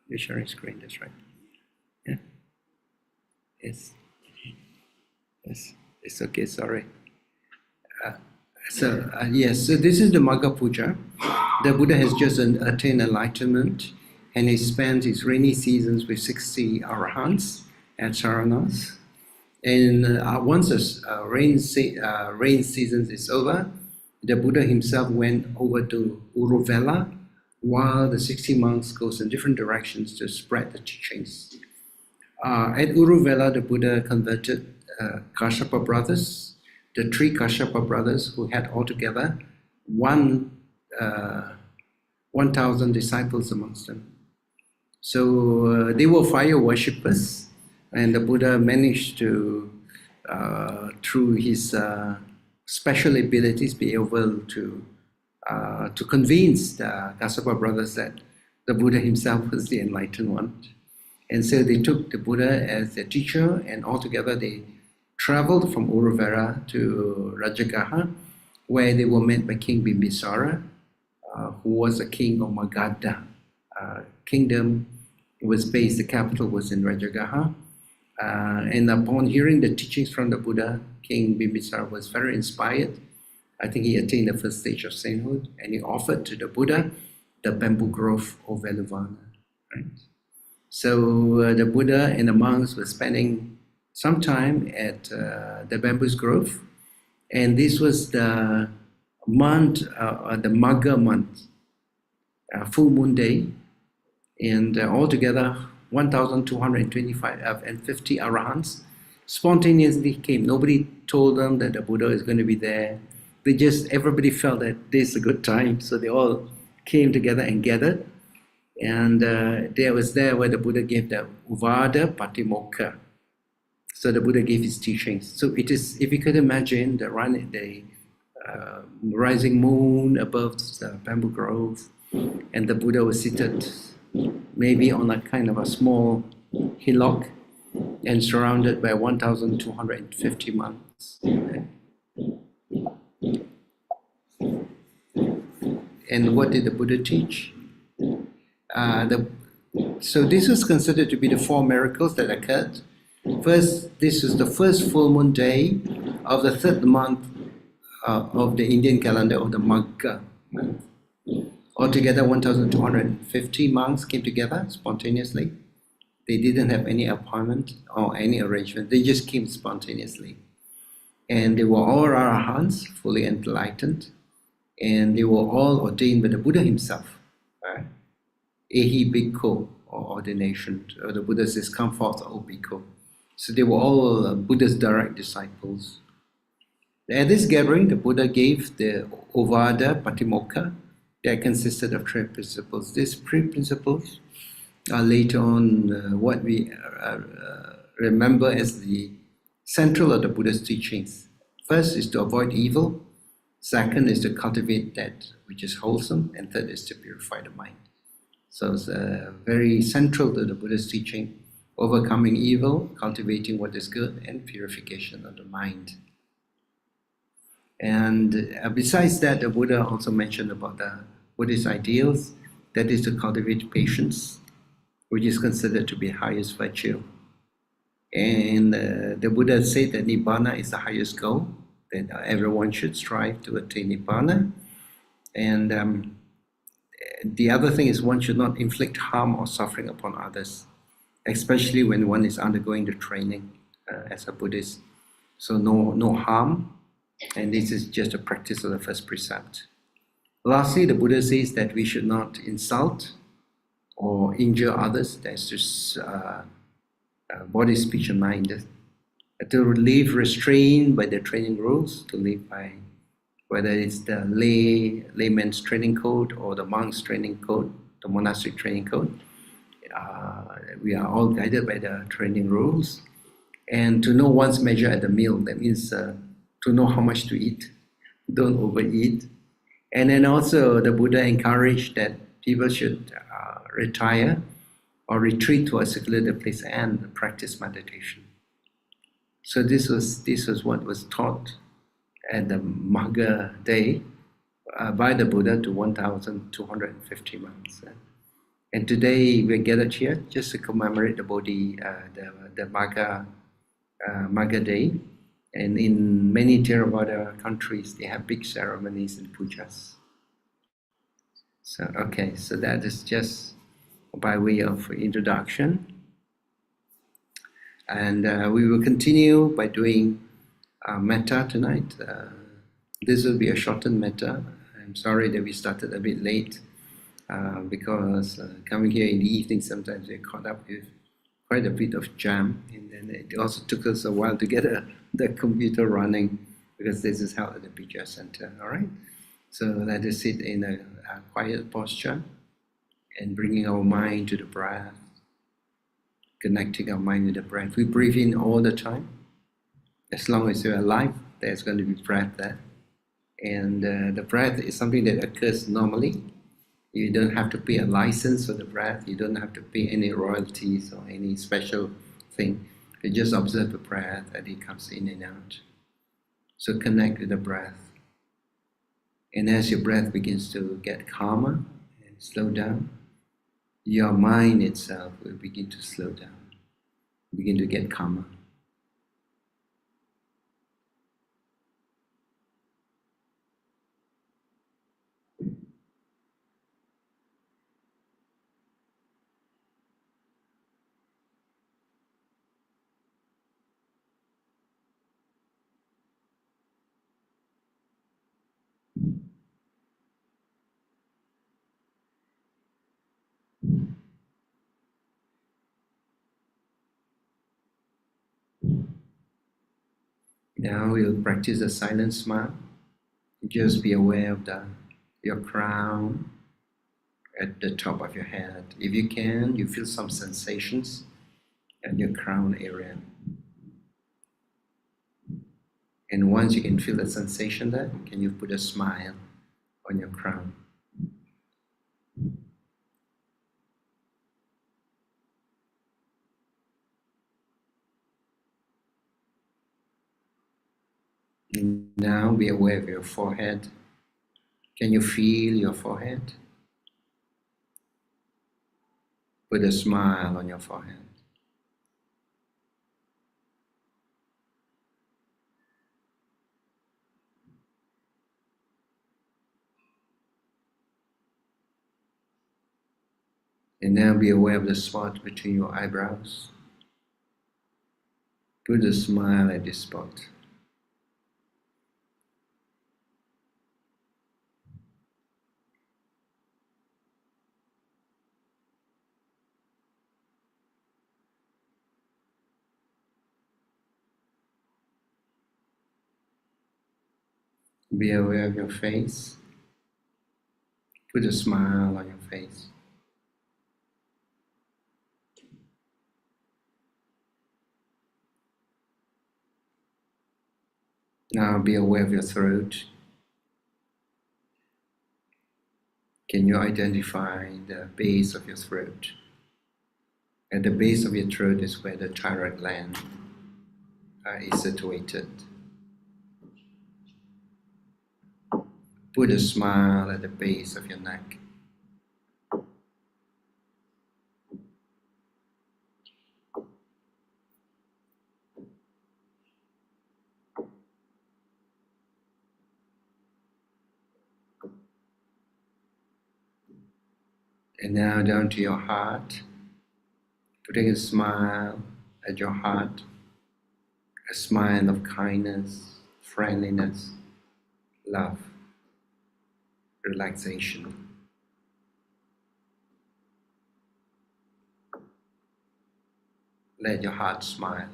You're sharing screen, that's right. Yeah. Yes. Yes. It's okay, sorry. Yes, so this is the Magha Puja. The Buddha has just attained enlightenment, and he spent his rainy seasons with 60 arahants at Saranas. And once the rain season is over, the Buddha himself went over to Uruvela, while the 60 monks goes in different directions to spread the teachings. At Uruvela, the Buddha converted Kashyapa brothers, the three Kashyapa brothers who had altogether 1,000 disciples amongst them. So they were fire worshippers, and the Buddha managed to, through his special abilities, be able to convince the Kashyapa brothers that the Buddha himself was the enlightened one. And so they took the Buddha as their teacher, and altogether they traveled from Uruvela to Rajagaha, where they were met by King Bimbisara, who was a king of Magadha kingdom. It was based, the capital was in Rajagaha. And upon hearing the teachings from the Buddha, King Bimbisara was very inspired. I think he attained the first stage of sainthood, and he offered to the Buddha the bamboo grove of Veluvana. Right? So the Buddha and the monks were spending some time at the bamboo grove, and this was the month, the Magha month, full moon day, and altogether 1,225 and 50 arahants spontaneously came. Nobody told them that the Buddha is going to be there. Everybody felt that this is a good time, so they all came together and gathered. And there was there where the Buddha gave the Uvada Patimokkha. So the Buddha gave his teachings. So it is, if you could imagine the rising moon above the bamboo grove, and the Buddha was seated maybe on a kind of a small hillock and surrounded by 1,250 monks. And what did the Buddha teach? So this was considered to be the four miracles that occurred. First, this is the first full moon day of the third month of the Indian calendar, of the Magha month. Altogether, 1,250 monks came together spontaneously. They didn't have any appointment or any arrangement. They just came spontaneously. And they were all arahants, fully enlightened. And they were all ordained by the Buddha himself. Right? Ehi Bhikkhu, or ordination. Or the Buddha says, come forth, O Bhikkhu. So they were all Buddha's direct disciples. At this gathering, the Buddha gave the Uvada Patimokkha that consisted of three principles. These three principles are later on what we remember as the central of the Buddha's teachings. First is to avoid evil. Second is to cultivate that which is wholesome. And third is to purify the mind. So it's very central to the Buddha's teaching: overcoming evil, cultivating what is good, and purification of the mind. And besides that, the Buddha also mentioned about the Buddhist ideals, that is to cultivate patience, which is considered to be the highest virtue. And the Buddha said that Nibbana is the highest goal, that everyone should strive to attain Nibbana. And the other thing is one should not inflict harm or suffering upon others, especially when one is undergoing the training as a Buddhist. So no harm, and this is just a practice of the first precept. Lastly, the Buddha says that we should not insult or injure others. That's just body, speech, and mind. To live restrained by the training rules, to live by whether it's the layman's training code or the monk's training code, the monastic training code. We are all guided by the training rules. And to know one's measure at the meal, that means to know how much to eat, don't overeat. And then also the Buddha encouraged that people should retire or retreat to a secluded place and practice meditation. So this was what was taught at the Magha day by the Buddha to 1,250 monks. And today we're gathered here just to commemorate the Bodhi, the Magha Day. And in many Theravada countries, they have big ceremonies and pujas. So, okay, so that is just by way of introduction. And we will continue by doing Metta tonight. This will be a shortened Metta. I'm sorry that we started a bit late because coming here in the evening, sometimes we're caught up with quite a bit of jam. And then it also took us a while to get the computer running because this is held at the Puja Center, all right? So let us sit in a quiet posture and bringing our mind to the breath, connecting our mind with the breath. We breathe in all the time. As long as you're alive, there's going to be breath there. And the breath is something that occurs normally. You don't have to pay a license for the breath. You don't have to pay any royalties or any special thing. You just observe the breath as it comes in and out. So connect with the breath. And as your breath begins to get calmer and slow down, your mind itself will begin to slow down, begin to get calmer. Now we'll practice a silent smile. Just be aware of your crown at the top of your head. If you can, you feel some sensations at your crown area. And once you can feel the sensation there, can you put a smile on your crown? And now be aware of your forehead. Can you feel your forehead? Put a smile on your forehead. And now be aware of the spot between your eyebrows. Put a smile at this spot. Be aware of your face. Put a smile on your face. Now be aware of your throat. Can you identify the base of your throat? At the base of your throat is where the thyroid gland is situated. Put a smile at the base of your neck. And now down to your heart, putting a smile at your heart, a smile of kindness, friendliness, love, relaxation. Let your heart smile.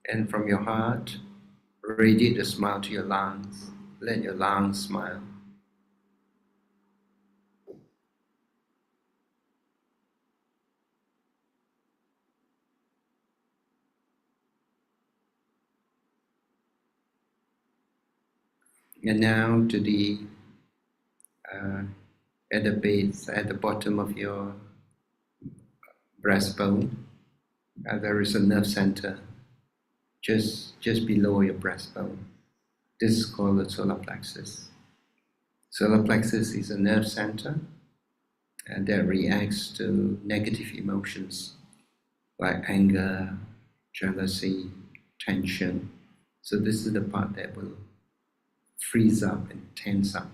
And from your heart, radiate the smile to your lungs. Let your lungs smile. And now to the at the base, at the bottom of your breastbone, There is a nerve center just below your breastbone. This is called the solar plexus. Solar plexus is a nerve center and that reacts to negative emotions like anger, jealousy, tension. So this is the part that will freeze up and tense up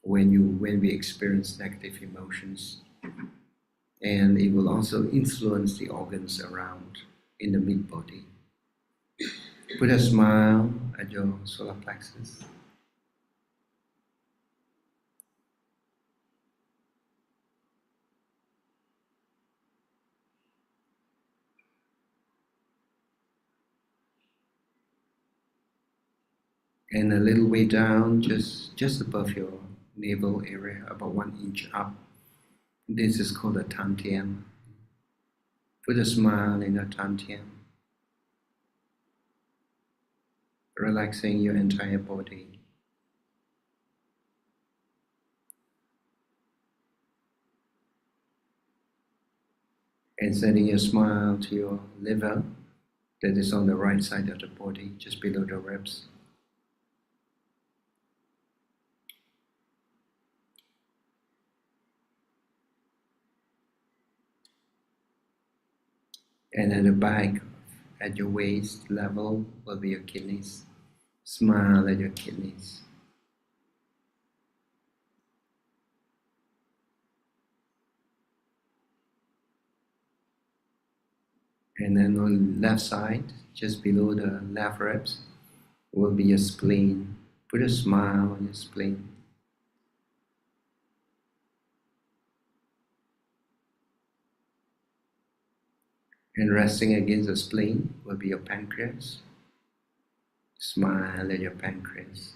when we experience negative emotions. And it will also influence the organs around in the mid-body. Put a smile at your solar plexus. And a little way down, just above your navel area, about 1 inch up. This is called a Tantian. Put a smile in your Tantian, relaxing your entire body. And sending your smile to your liver that is on the right side of the body, just below the ribs. And at the back, at your waist level, will be your kidneys. Smile at your kidneys. And then on the left side, just below the left ribs, will be your spleen. Put a smile on your spleen. And resting against the spleen will be your pancreas. Smile at your pancreas.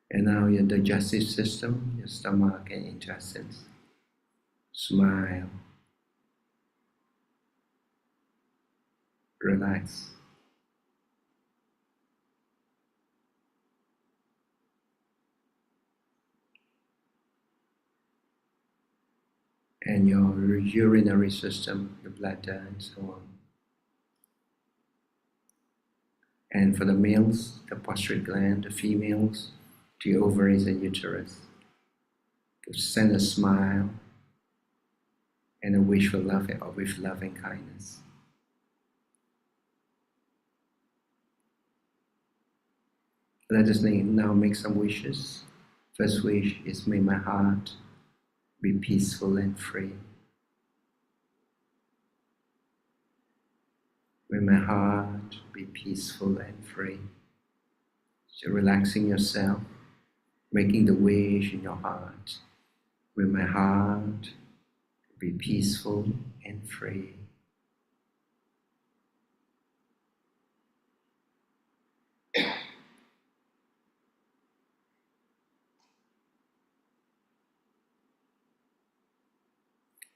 And now your digestive system, your stomach and intestines. Smile. Relax. And your urinary system, your bladder and so on. And for the males, the prostate gland, the females, the ovaries and uterus. Send a smile and a wish for love or with loving kindness. Let us now make some wishes. First wish is may my heart be peaceful and free. May my heart be peaceful and free. So relaxing yourself, making the wish in your heart. May my heart be peaceful and free.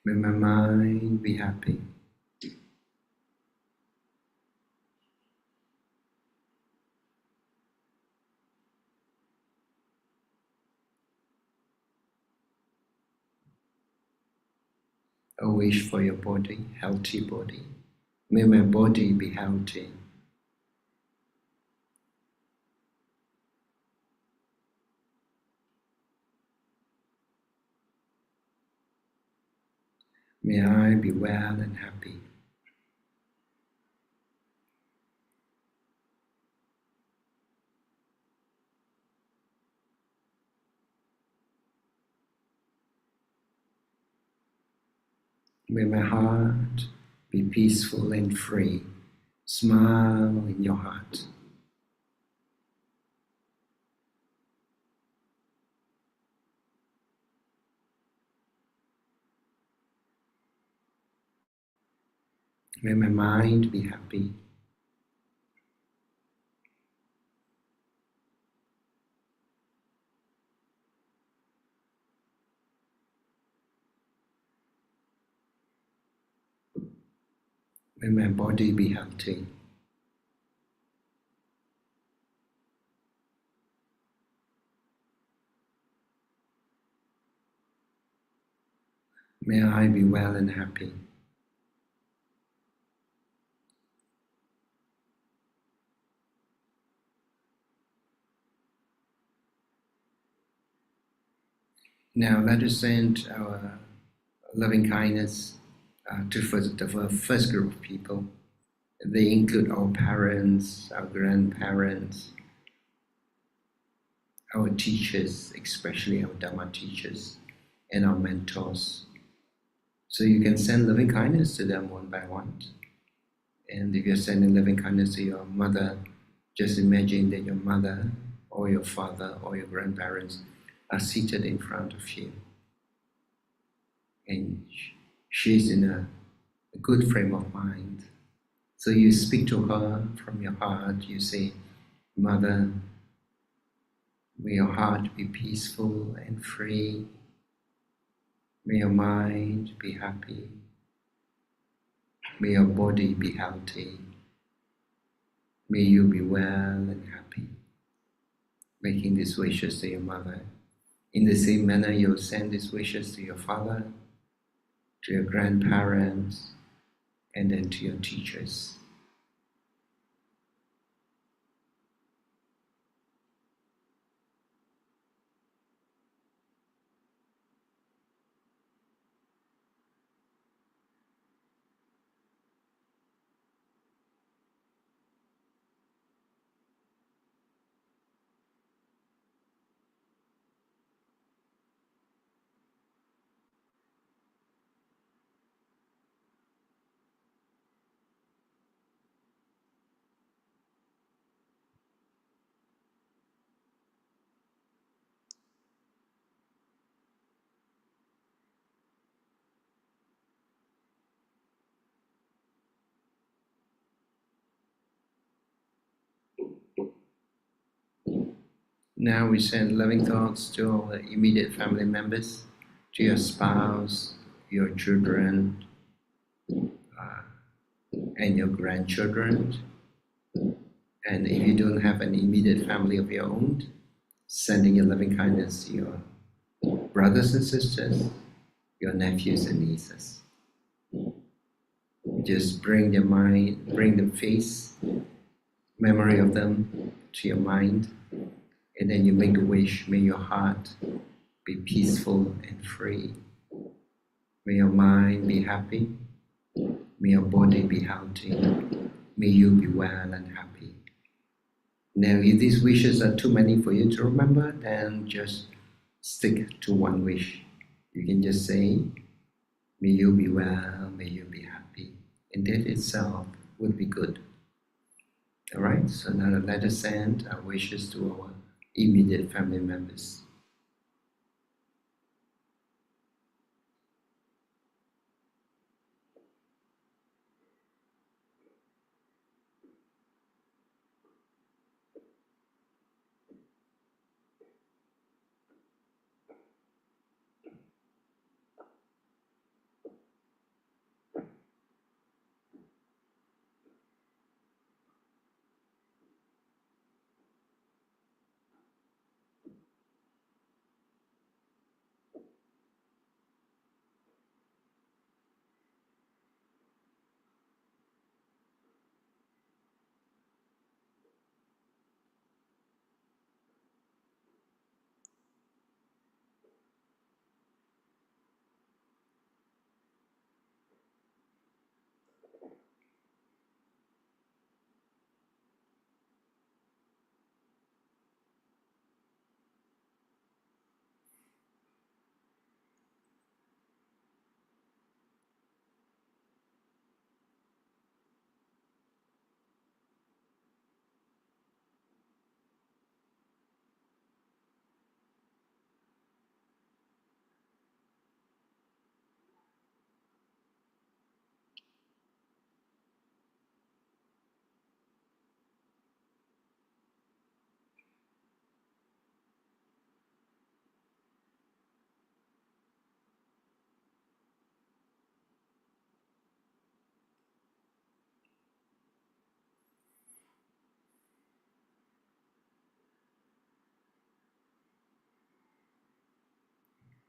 May my mind be happy. A wish for your body, healthy body. May my body be healthy. May I be well and happy. May my heart be peaceful and free. Smile in your heart. May my mind be happy. May my body be healthy. May I be well and happy. Now let us send our loving kindness to the first group of people. They include our parents, our grandparents, our teachers, especially our Dharma teachers, and our mentors. So you can send loving kindness to them one by one. And if you're sending loving kindness to your mother, just imagine that your mother or your father or your grandparents are seated in front of you. And she's in a good frame of mind. So you speak to her from your heart. You say, Mother, may your heart be peaceful and free. May your mind be happy. May your body be healthy. May you be well and happy. Making these wishes to your mother. In the same manner, you'll send these wishes to your father, to your grandparents, and then to your teachers. Now we send loving thoughts to all the immediate family members, to your spouse, your children, and your grandchildren. And if you don't have an immediate family of your own, sending your loving kindness to your brothers and sisters, your nephews and nieces. Just bring their mind, bring the face, memory of them to your mind, and then you make a wish, may your heart be peaceful and free. May your mind be happy. May your body be healthy. May you be well and happy. Now, if these wishes are too many for you to remember, then just stick to one wish. You can just say, may you be well, may you be happy. And that itself would be good. All right, so now let us send our wishes to our immediate family members.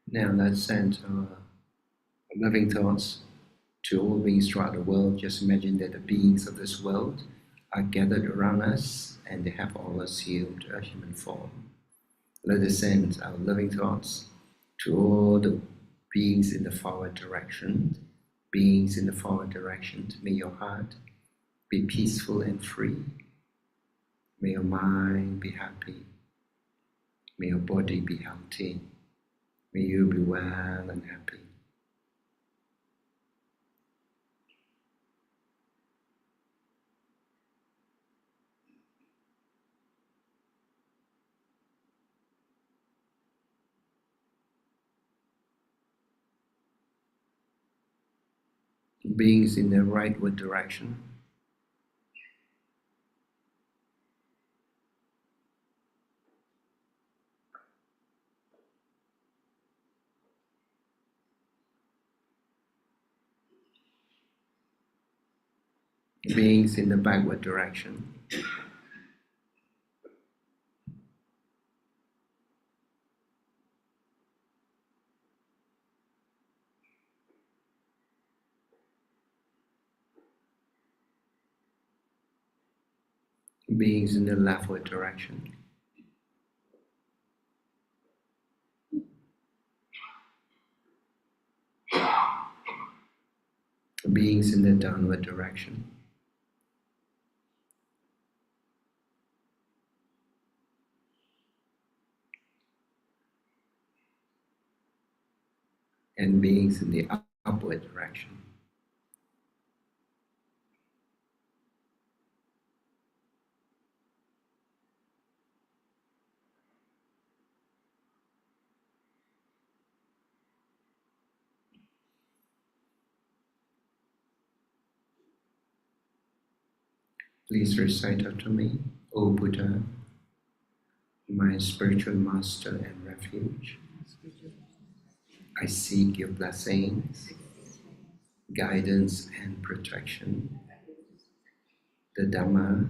Now let's send our loving thoughts to all beings throughout the world. Just imagine that the beings of this world are gathered around us and they have all assumed a human form. Let us send our loving thoughts to all the beings in the forward direction. Beings in the forward direction, may your heart be peaceful and free. May your mind be happy. May your body be healthy. May you be well and happy. Beings in the rightward direction. Beings in the backward direction. Beings in the leftward direction. Beings in the downward direction. And beings in the upward direction. Please recite after me, O Buddha, my spiritual master and refuge. I seek your blessings, guidance and protection. The Dhamma,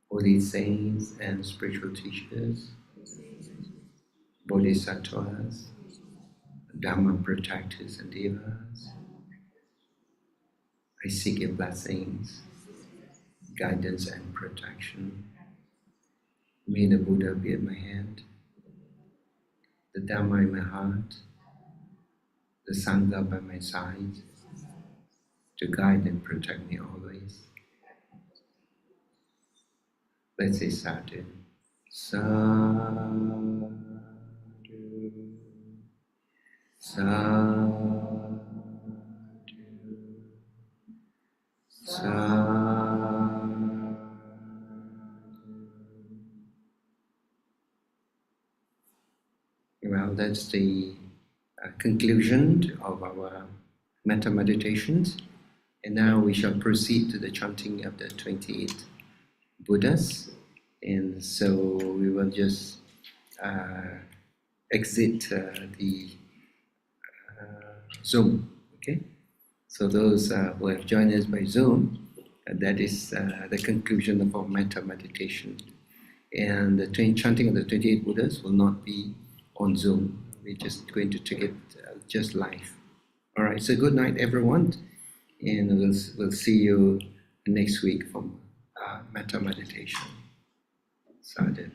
holy saints and spiritual teachers, bodhisattvas, Dhamma protectors and devas. I seek your blessings, guidance and protection. May the Buddha be at my hand, the Dhamma in my heart, the Sangha by my side, to guide and protect me always. Let's say sadhu. Sadhu. Sadhu. Sadhu. Well, that's the conclusion of our metta meditations. And now we shall proceed to the chanting of the 28 Buddhas. And so we will just exit the Zoom, okay? So those who have joined us by Zoom, that is the conclusion of our metta meditation. And the chanting of the 28 Buddhas will not be on Zoom. We're just going to take it just live. All right, so good night, everyone. And we'll see you next week from metta meditation. Sadhu.